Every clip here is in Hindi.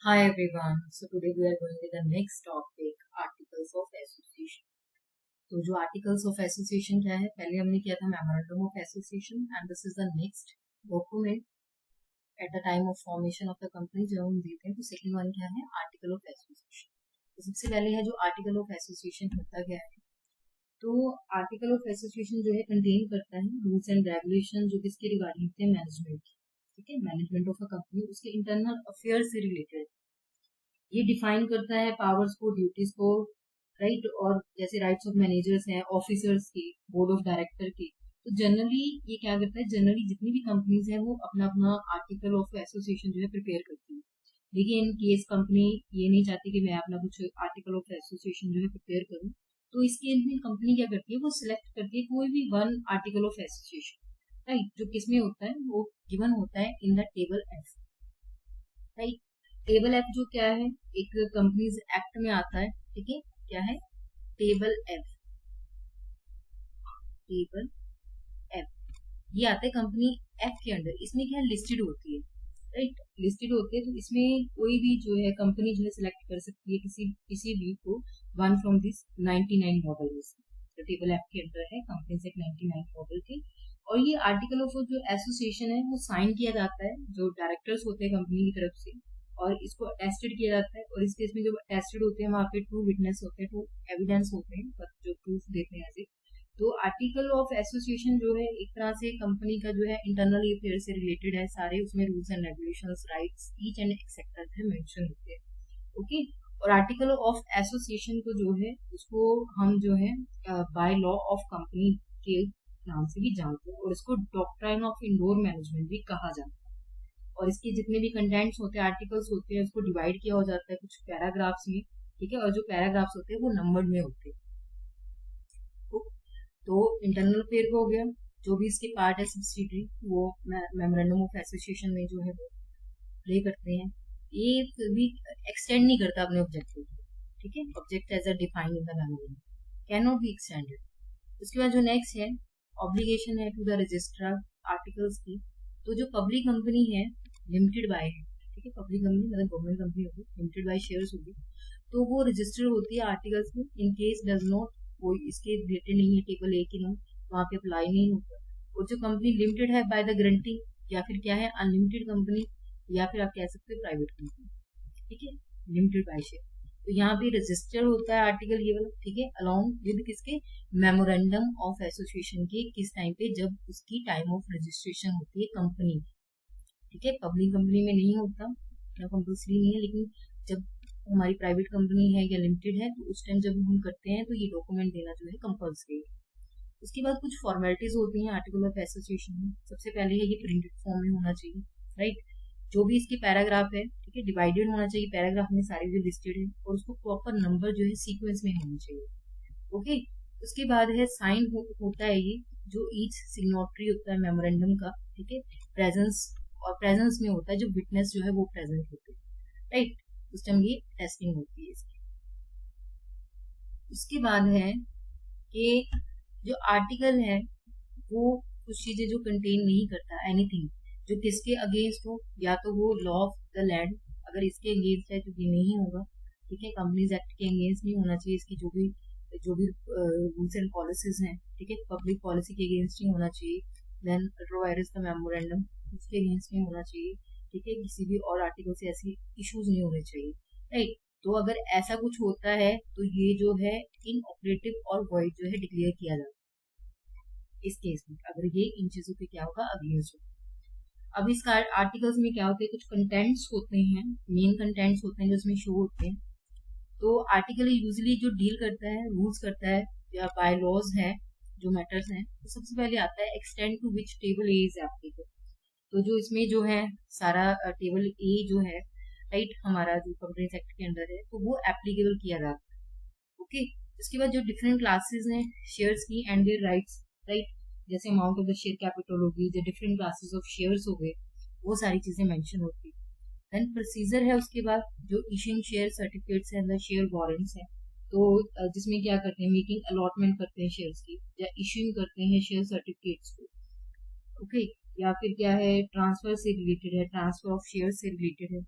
Hi everyone. So today we are going with the next topic, articles of association. तो जो articles of association क्या है, पहले हमने किया था memorandum of association and this is the next document at the time of formation of the company जब हम देते हैं तो second one क्या है, article of association. तो सबसे पहले है जो article of association होता क्या है, तो आर्टिकल ऑफ एसोसिएशन जो है कंटेन करता है रूल्स एंड रेगुलेशन जो किसके रिगार्डिंग थे, मैनेजमेंट की. ठीक है, मैनेजमेंट ऑफ अ कंपनी उसके इंटरनल अफेयर से रिलेटेड. ये डिफाइन करता है पावर्स को, ड्यूटीज को, राइट. और जैसे राइट्स ऑफ मैनेजर्स हैं, ऑफिसर्स के, बोर्ड ऑफ डायरेक्टर के. तो जनरली ये क्या करता है, जनरली जितनी भी कंपनीज हैं वो अपना अपना आर्टिकल ऑफ एसोसिएशन जो है प्रिपेयर करती है. लेकिन इन केस कंपनी ये नहीं चाहती कि मैं अपना कुछ आर्टिकल ऑफ एसोसिएशन जो है प्रिपेयर करूं, तो इसके लिए कंपनी क्या करती है, वो सिलेक्ट करती है कोई भी one article of association, right, जो किसमें होता है, वो गिवन होता है in the table F. Right. Table F जो क्या है, एक कंपनीज एक्ट में आता है. ठीक है, क्या है, टेबल एफ. टेबल एफ ये आता है कंपनी एफ के अंडर. इसमें क्या लिस्टेड होती है, राइट, लिस्टेड होती है. तो इसमें कोई भी जो है कंपनी जो है सिलेक्ट कर सकती है किसी किसी भी को वन फ्रॉम दिस 99 मॉडल में से. तो टेबल एफ के अंडर है कंपनी से 99 मॉडल की. और ये आर्टिकल ऑफ जो एसोसिएशन है वो साइन किया जाता है जो डायरेक्टर्स होते हैं कंपनी की तरफ से, और इसको अटेस्टेड किया जाता है. और इस केस में जब अटेस्टेड होते हैं वहाँ पे टू विटनेस होते हैं, टू एविडेंस होते हैं जो प्रूफ देते हैं ऐसे. तो आर्टिकल ऑफ एसोसिएशन जो है एक तरह से कंपनी का जो है इंटरनल अफेयर से रिलेटेड है सारे. उसमें rules and regulations, rights, each and etcetera है मेंशन होते हैं. ओके. और आर्टिकल ऑफ एसोसिएशन को जो है उसको हम जो है बाय लॉ ऑफ कंपनी के नाम से भी जानते हैं, और इसको डॉक्ट्राइन ऑफ इंडोर मैनेजमेंट भी कहा जाता है. और इसके जितने भी कंटेंट्स होते हैं, आर्टिकल्स होते हैं, उसको डिवाइड किया हो जाता है कुछ पैराग्राफ्स में. ठीक है, और जो पैराग्राफ्स होते हैं वो नंबर्ड में होते हैं. तो इंटरनल अफेयर हो गया, जो भी इसके पार्ट है सब्सिडरी वो मेमोरेंडम ऑफ एसोसिएशन में जो है वो प्ले करते हैं. ये भी एक्सटेंड नहीं करता अपने ऑब्जेक्टिव को. ठीक है, object as a defined in the memorandum can not be extended. उसके बाद जो नेक्स्ट है, ऑब्लिगेशन है टू द रजिस्ट्रार आर्टिकल्स की. तो जो पब्लिक कंपनी है, लिमिटेड बाय है. ठीक है, पब्लिक कंपनी मतलब गवर्नमेंट कंपनी होगी, लिमिटेड बाय शेयर्स होगी, तो वो रजिस्टर होती है आर्टिकल्स में. इन केस डज नॉट, कोई इसके रिलेटेड नहीं है टेबल ए की नो, वहाँ पे अप्लाई नहीं होता. और जो कंपनी लिमिटेड है बाय द ग्रंटिंग, या फिर क्या है अनलिमिटेड कंपनी, या फिर आप कह सकते हो प्राइवेट कंपनी. ठीक है, लिमिटेड बाय शेयर. तो यहाँ पे रजिस्टर होता है आर्टिकल ये वाला. ठीक है, अलॉन्ग विद किसके, मेमोरेंडम ऑफ एसोसिएशन के. किस टाइम पे, जब उसकी टाइम ऑफ रजिस्ट्रेशन होती है कंपनी. ठीक है, पब्लिक कंपनी में नहीं होता, कंपल्सरी नहीं है, लेकिन जब हमारी प्राइवेट कंपनी है या लिमिटेड है तो उस टाइम जब हम करते हैं तो ये डॉक्यूमेंट देना जो है कंपल्सरी है. उसके बाद कुछ फॉर्मेलिटीज होती हैं आर्टिकल ऑफ एसोसिएशन में. सबसे पहले है ये प्रिंटेड फॉर्म में होना चाहिए, राइट. जो भी इसके पैराग्राफ है, ठीक है, डिवाइडेड होना चाहिए पैराग्राफ में, सारे जो लिस्टेड है, और उसको प्रॉपर नंबर जो है सीक्वेंस में होना चाहिए. ओके. उसके बाद है साइन होता है ये, जो ईच सिग्नेटरी होता है मेमोरेंडम का. ठीक है, प्रेजेंस, और प्रेजेंस में होता है जो विटनेस जो है वो प्रेजेंट होते हैं, राइट. उस टाइम ये टेस्टिंग होती है इसकी. उसके बाद है कि जो आर्टिकल है वो कुछ चीजें जो कंटेन नहीं करता, एनीथिंग जो किसके अगेंस्ट हो, या तो वो लॉ ऑफ द लैंड, अगर इसके अगेंस्ट है तो ये नहीं होगा. ठीक है, कंपनीज एक्ट के अगेंस्ट नहीं होना चाहिए इसकी जो भी रूल्स एंड पॉलिसीज हैं. ठीक है, पब्लिक पॉलिसी के अगेंस्ट नहीं होना चाहिए. देन अल्ट्रावायरस द मेमोरेंडम, उसके अगेंस्ट नहीं होना चाहिए. ठीक है, किसी भी और आर्टिकल से ऐसी इश्यूज नहीं होने चाहिए, राइट. तो अगर ऐसा कुछ होता है तो ये जो है इन ऑपरेटिव और वॉइड जो है डिक्लेयर किया जाता है इस केस में, अगर ये इन चीजों पे क्या होगा, अगेंस्ट होगा. अब इस आर्टिकल्स में क्या होते हैं, कुछ कंटेंट्स होते हैं, मेन कंटेंट्स होते हैं जो इसमें शो होते हैं. तो आर्टिकल यूजली जो डील करता है, रूल्स करता है, या बाय लॉज है जो मैटर्स हैं, तो सबसे पहले आता है extend to which table A is applicable. तो जो इसमें जो है सारा टेबल ए जो है, राइट, हमारा जो कंपनीज एक्ट के अंडर है, तो वो एप्लीकेबल किया जाता है. ओके. उसके बाद जो डिफरेंट क्लासेस हैं शेयर्स की एंड देयर राइट्स, राइट, जैसे amount of the share capital होगी, जो डिफरेंट क्लासेस ऑफ शेयर्स हो गए, वो सारी चीजें मेंशन होती है. देन प्रोसीजर है उसके बाद, जो इशूइंग शेयर सर्टिफिकेट्स हैं, शेयर वारंट्स हैं. तो जिसमें क्या करते हैं, मेकिंग अलॉटमेंट करते हैं शेयर्स की, या इशूइंग करते हैं शेयर सर्टिफिकेट्स को. ओके. या फिर क्या है, ट्रांसफर से रिलेटेड है, ट्रांसफर ऑफ शेयर से रिलेटेड है.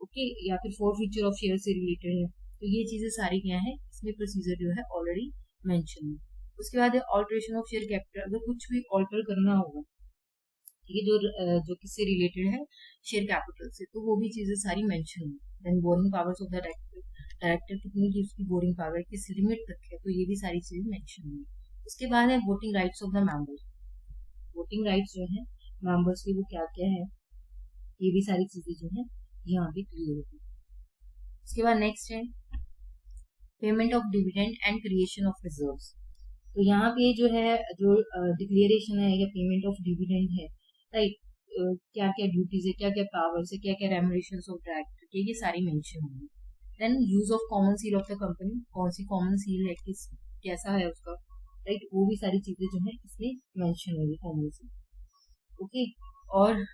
ओके, या फिर फॉर फ्यूचर ऑफ शेयर से रिलेटेड है। तो ये चीजें सारी क्या है, इसमें प्रोसीजर जो है ऑलरेडी मेंशन है। उसके बाद है ऑल्ट्रेशन ऑफ शेयर कैपिटल, अगर कुछ भी ऑल्टर करना होगा, ये जो किससे रिलेटेड है, शेयर कैपिटल से, तो वो भी चीजें सारी मेंशन है। Then borrowing powers of the director कितनी की उसकी बोरिंग पावर, किस लिमिट तक है, तो ये भी सारी चीजें मेंशन है। उसके बाद है voting rights of the members, voting rights जो है मेंबर्स की वो क्या क्या है, ये भी सारी चीजें जो है यहाँ पे क्लियर होगी। उसके बाद नेक्स्ट है payment of dividend and creation of reserves. तो यहाँ पे जो है, जो डिक्लेरेशन है या पेमेंट ऑफ डिविडेंड है, राइट, क्या क्या ड्यूटीज है, क्या क्या पावर्स है, क्या क्या रेमुनरेशन ऑफ डायरेक्टर, ये सारी मेंशन होंगी। Then use of common seal of the company, कौन सी कॉमन सील है, किस कैसा है उसका, राइट, वो भी सारी चीजें जो है इसमें मेंशन होगी कॉमन सील। ओके, और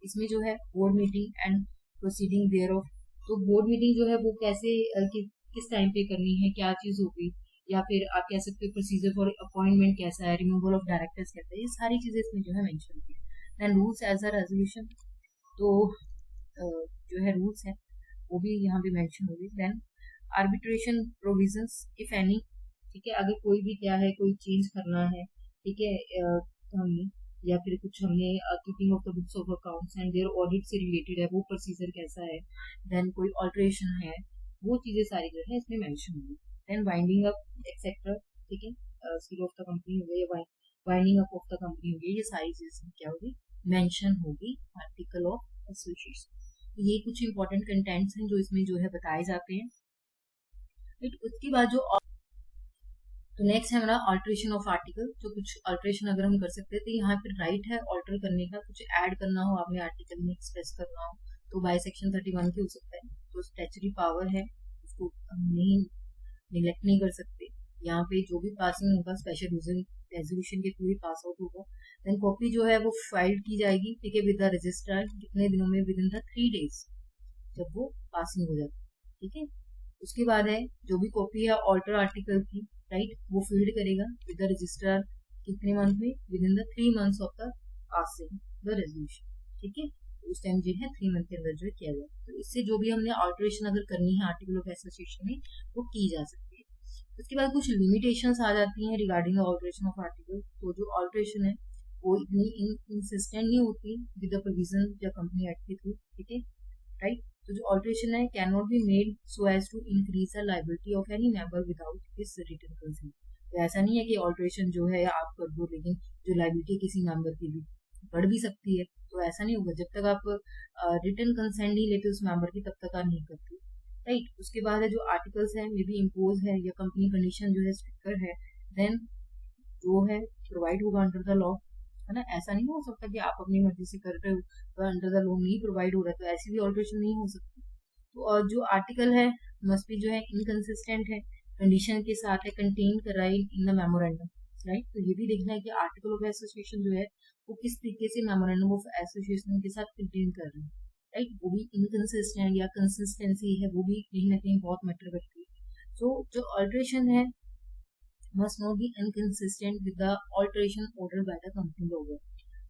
इसमें जो है board meeting and proceeding there of, तो बोर्ड मीटिंग जो है वो कैसे किस टाइम पे करनी है, क्या चीज होगी, या फिर आप कह सकते हो प्रोसीजर फॉर अपॉइंटमेंट कैसा है, रिमूवल ऑफ डायरेक्टर्स कैसा है, ये सारी चीजें इसमें जो है मेंशन की है। Then rules as a resolution, तो जो है रूल्स है वो भी यहाँ पे मेंशन होगी। Then arbitration provisions if any, ठीक है, अगर कोई भी क्या है, कोई चेंज करना है, ठीक है, हमने या फिर कुछ हमने keeping of the books of accounts and their audit से रिलेटेड है, वो प्रोसीजर कैसा है, देन कोई ऑल्ट्रेशन है, वो चीजें सारी जो है इसमें मेंशन होगी। देन वाइंडिंग अप एक्सेट्रा, ठीक है, सील ऑफ द कंपनी हो गया या winding up of the company हो गई, ये सारी चीजें क्या होगी, मेंशन होगी आर्टिकल ऑफ एसोसिएशन। ये कुछ इंपॉर्टेंट कंटेंट्स हैं जो इसमें जो है बताए जाते हैं। उसके बाद जो तो नेक्स्ट है हमारा ऑल्ट्रेशन ऑफ आर्टिकल, जो कुछ ऑल्ट्रेशन अगर हम कर सकते हैं, तो यहाँ पे राइट है ऑल्टर करने का, कुछ ऐड करना हो आपने आर्टिकल में, एक्सप्रेस करना हो, तो बाय सेक्शन 31 के हो सकता है। तो स्टैच्यूटरी पावर है, उसको हम नहीं निगलेक्ट नहीं कर सकते। यहाँ पे जो भी पासिंग होगा स्पेशल रेजोल्यूशन के थ्रू ही पास आउट होगा। देन कॉपी जो है वो फाइल की जाएगी, ठीक है, विद द रजिस्ट्रार, कितने दिनों में, विद इन द 3 डेज, जब वो पासिंग हो जाती है, ठीक है। उसके बाद है जो भी कॉपी है ऑल्टर आर्टिकल की, राइट, वो फील्ड करेगा विद द रजिस्ट्रार, कितने मंथ में, with in the 3 months of the passing the resolution, ठीक है। उस टाइम जो है 3 मंथ के अंदर जो किया जाए, तो इससे जो भी हमने ऑल्टरेशन अगर करनी है आर्टिकल ऑफ एसोसिएशन में, वो की जा सकती है। उसके बाद कुछ लिमिटेशंस आ जाती हैं रिगार्डिंग ऑल्टरेशन ऑफ आर्टिकल। तो जो ऑल्टरेशन है वो इतनी इंसिस्टेंट नहीं होती विद द प्रोविजन या कंपनी एक्ट के थ्रू, ठीक है, राइट। तो जो ऑल्टरेशन है can not be made so as to increase the liability of any member without his written consent. तो ऐसा नहीं है कि ऑल्टरेशन जो है आप कर दो, लेकिन जो लायबिलिटी किसी मेंबर की भी बढ़ भी सकती है, तो ऐसा नहीं होगा जब तक आप रिटन कंसेंट नहीं लेते उस मेंबर की, तब तक आप नहीं करते, राइट। उसके बाद है जो आर्टिकल्स है मे बी इम्पोज है या कंपनी कंडीशन जो है स्ट्रिक्टर है, देन जो है प्रोवाइड होगा अंडर द लॉ, है ना। ऐसा नहीं हो सकता कि आप अपनी मर्जी से कर रहे हो तो अंडर द लॉ नहीं प्रोवाइड हो रहा है, तो ऐसी भी ऑल्टरेशन नहीं हो सकती। तो और जो आर्टिकल है मस्ट भी जो है इनकंसिस्टेंट है, कंडीशन के साथ है, कंटेन कर रहा है इन द मेमोरेंडम, राइट। तो ये भी देखना है कि आर्टिकल ऑफ एसोसिएशन जो है वो किस तरीके से मेमोरेंडम ऑफ एसोसिएशन के साथ कंटेन कर रहे हैं, राइट। वो भी इनकंसिस्टेंट या कंसिस्टेंसी है, वो भी कहीं ना कहीं बहुत मैटर करती है। तो जो ऑल्टरेशन है must not be inconsistent with the alteration ordered by the company law board।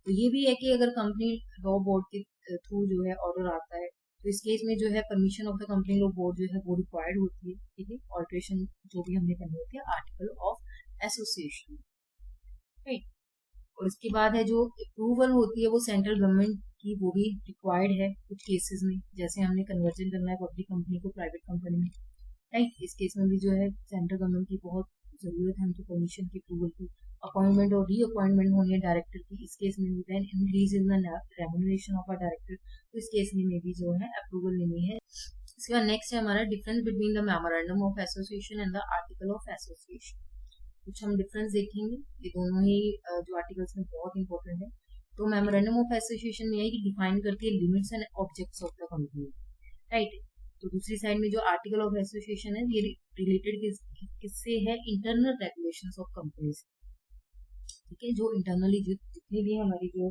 तो ये भी है कि अगर कंपनी लॉ बोर्ड के थ्रू जो है ऑर्डर आता है, तो इस केस में जो है permission of the company law board जो है वो रिक्वायर्ड होती है, ठीक है, ऑल्टरेशन जो भी हमने करनी होती है आर्टिकल ऑफ एसोसिएशन, राइट। और इसके बाद है जो अप्रूवल होती है वो सेंट्रल गवर्नमेंट की, वो भी रिक्वायर्ड है कुछ केसेस में, जैसे हमने कन्वर्जन करना है पब्लिक कंपनी को प्राइवेट कंपनी में, राइट। इस केस में भी जो है सेंट्रल गवर्नमेंट की बहुत जरूरत है हमको परमिशन की, अप्रूवल की। अपॉइंटमेंट और रीअपॉइंटमेंट होनी है डायरेक्टर की, इस केस में भी then increase in the remuneration of a director, तो इस केस में भी जो है अप्रूवल लेनी है। इसके बाद नेक्स्ट है हमारा difference between the memorandum of association and the article of association. कुछ हम डिफरेंस देखेंगे, ये दोनों ही जो आर्टिकल्स में बहुत इंपॉर्टेंट है। तो मेमोरेंडम ऑफ एसोसिएशन में है कि डिफाइन करती है limits and objects of the company, right. तो दूसरी साइड में जो आर्टिकल ऑफ एसोसिएशन है ये रिलेटेड किससे है, इंटरनल रेगुलेशंस ऑफ कंपनीज, ठीक है, जो इंटरनली जितनी भी हमारी जो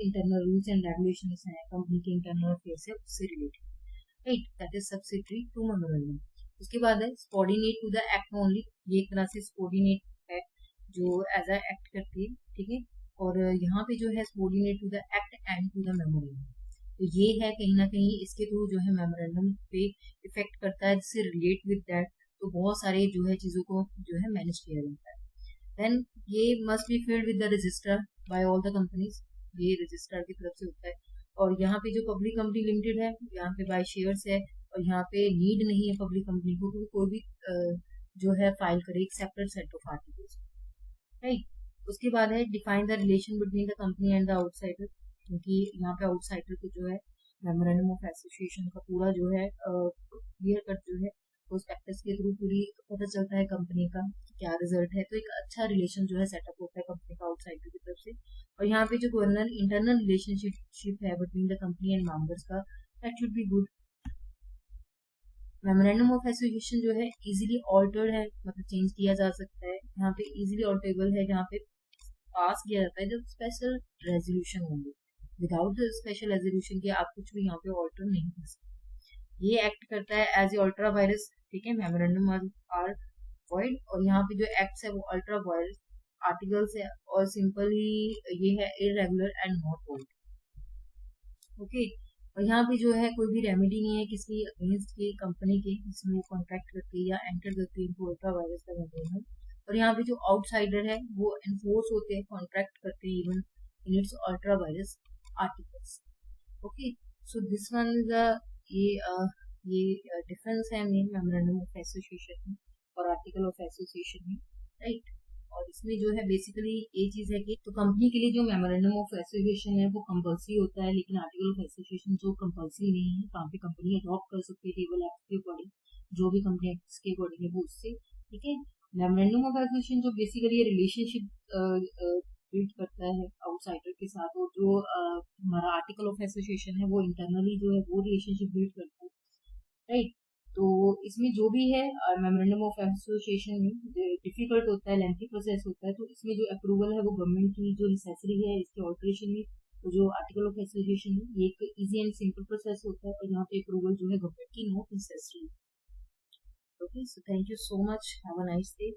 इंटरनल रूल्स एंड रेगुलेशंस हैं कंपनी के इंटरनल अफेयर्स है उससे related, right, that is subsidiary to memorandum. उसके बाद है subordinate to the act only, ये एक तरह से सबऑर्डिनेट है जो एज अ एक्ट करती है, ठीक है। और यहाँ पे जो है subordinate to the act and to the memorandum, तो ये है कहीं ना कहीं इसके थ्रू जो है मेमोरेंडम पे इफेक्ट करता है, जिससे रिलेट विद दैट तो बहुत सारे जो है चीज़ों को जो है मैनेज किया जाता है। देन ये must be filed with the register by all the companies, ये रजिस्ट्रार की तरफ से होता है। और यहाँ पे जो पब्लिक कंपनी लिमिटेड है यहाँ पे बाय शेयर्स है, और यहाँ पे नीड नहीं है पब्लिक कंपनी को, क्योंकि कोई भी जो है फाइल करे एक separate set of articles, right. उसके बाद है define the relation between the company and the outsider, क्योंकि यहाँ पे आउटसाइडर को जो है मेमोरेंडम ऑफ एसोसिएशन का पूरा जो है क्लियर कट जो है प्रोस्पेक्टस के थ्रू पूरी पता चलता है कंपनी का क्या रिजल्ट है, तो एक अच्छा रिलेशन जो है सेटअप होता है कंपनी का आउटसाइडर की तरफ से। और यहाँ पे जो गवर्नर इंटरनल रिलेशनशिप है between the company and members का, that should be good. Memorandum of association जो है इजीली ऑल्टर्ड है, मतलब चेंज किया जा सकता है, यहाँ पे इजीली ऑल्टरेबल है, जहाँ पे पास किया जाता है जब स्पेशल रेजोल्यूशन होंगे। विदाउट स्पेशल रेजोल्यूशन के आप कुछ भी यहाँ पे ऑल्टर नहीं कर सकते। ये एक्ट करता है एज ए अल्ट्रा वायरस, ठीक है, मेमोरेंडम आर वॉइड। और यहाँ पे जो एक्ट्स है वो अल्ट्रा वायरस आर्टिकल्स है, और सिंपली ये है irregular and not void, okay. और यहाँ पे जो है कोई भी रेमेडी नहीं है किसी अगेंस्ट की कंपनी के जिसमें वो कॉन्ट्रैक्ट करती है या एंटर करती है इनको अल्ट्रा वायरस का मेमोरेंडम। और यहाँ पे जो आउटसाइडर है वो एनफोर्स होते हैं, कॉन्ट्रैक्ट करते हैं even in its ultra vires articles, okay. So this one is ये डिफरेंस है मेन मेमोरेंडम ऑफ एसोसिएशन में और आर्टिकल ऑफ एसोसिएशन में, राइट। और इसमें जो है बेसिकली ये चीज है कि तो कंपनी के लिए जो मेमोरेंडम ऑफ एसोसिएशन है वो कंपल्सरी होता है, लेकिन आर्टिकल ऑफ एसोसिएशन जो कंपल्सरी नहीं है, कहाँ पे कंपनी अडॉप्ट कर सकती है टेबल एक्ट के अकॉर्डिंग, जो भी कंपनी एक्ट के अकॉर्डिंग है वो उससे, ठीक है। मेमोरेंडम ऑफ एसोसिएशन जो बेसिकली रिलेशनशिप बिल्ड करता है आउटसाइडर के साथ, और जो हमारा आर्टिकल ऑफ एसोसिएशन है वो इंटरनली जो है वो रिलेशनशिप बिल्ड करता है, राइट। तो इसमें जो भी है मेमोरेंडम ऑफ एसोसिएशन में डिफिकल्ट होता है, लेंथी प्रोसेस होता है, तो इसमें जो अप्रूवल है वो गवर्नमेंट की जो नेसेसरी है इसके ऑल्ट्रेशन में, तो जो आर्टिकल ऑफ एसोसिएशन है ये एक इजी एंड सिंपल प्रोसेस होता है, और यहाँ पे अप्रूवल जो है गवर्नमेंट की not necessary, okay. So thank you so much, have a nice day.